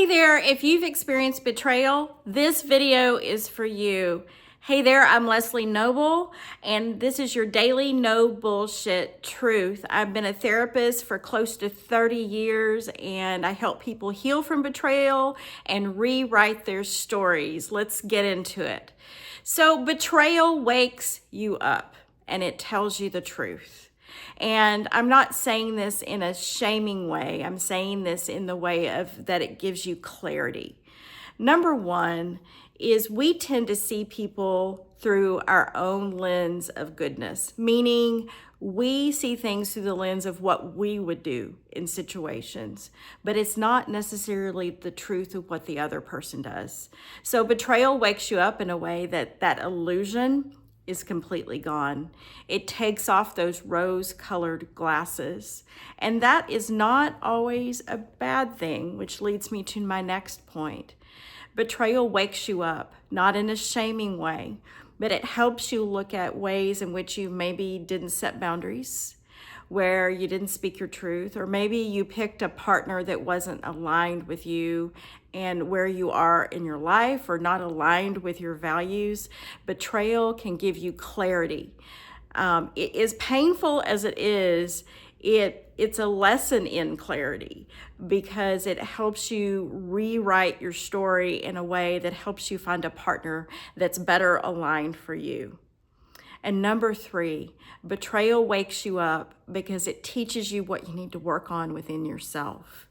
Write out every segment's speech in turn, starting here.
there, if you've experienced betrayal, this video is for you. Hey there, I'm Leslie Noble, and this is your daily no bullshit truth. I've been a therapist for close to 30 years, and I help people heal from betrayal and rewrite their stories. Let's get into it. So, betrayal wakes you up, and it tells you the truth. And I'm not saying this in a shaming way. I'm saying this in the way of that it gives you clarity. Number one is we tend to see people through our own lens of goodness, meaning we see things through the lens of what we would do in situations, but it's not necessarily the truth of what the other person does. So betrayal wakes you up in a way that illusion is completely gone. It takes off those rose-colored glasses. And that is not always a bad thing, which leads me to my next point. Betrayal wakes you up, not in a shaming way, but it helps you look at ways in which you maybe didn't set boundaries, where you didn't speak your truth, or maybe you picked a partner that wasn't aligned with you and where you are in your life or not aligned with your values. Betrayal can give you clarity. It is painful as it is, it's a lesson in clarity because it helps you rewrite your story in a way that helps you find a partner that's better aligned for you. And number three, betrayal wakes you up because it teaches you what you need to work on within yourself.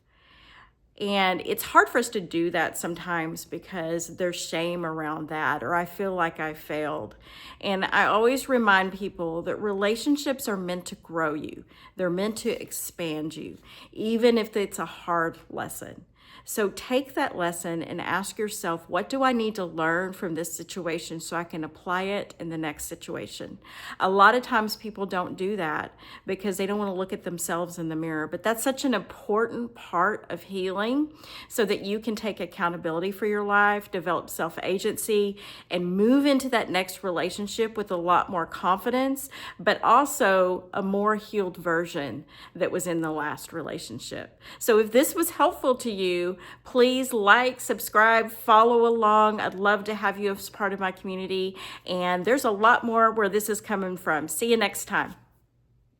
And it's hard for us to do that sometimes because there's shame around that, or I feel like I failed. And I always remind people that relationships are meant to grow you. They're meant to expand you, even if it's a hard lesson. So take that lesson and ask yourself, what do I need to learn from this situation so I can apply it in the next situation? A lot of times people don't do that because they don't want to look at themselves in the mirror, but that's such an important part of healing so that you can take accountability for your life, develop self-agency, and move into that next relationship with a lot more confidence, but also a more healed version that was in the last relationship. So if this was helpful to you, please like, subscribe, follow along. I'd love to have you as part of my community. And there's a lot more where this is coming from. See you next time.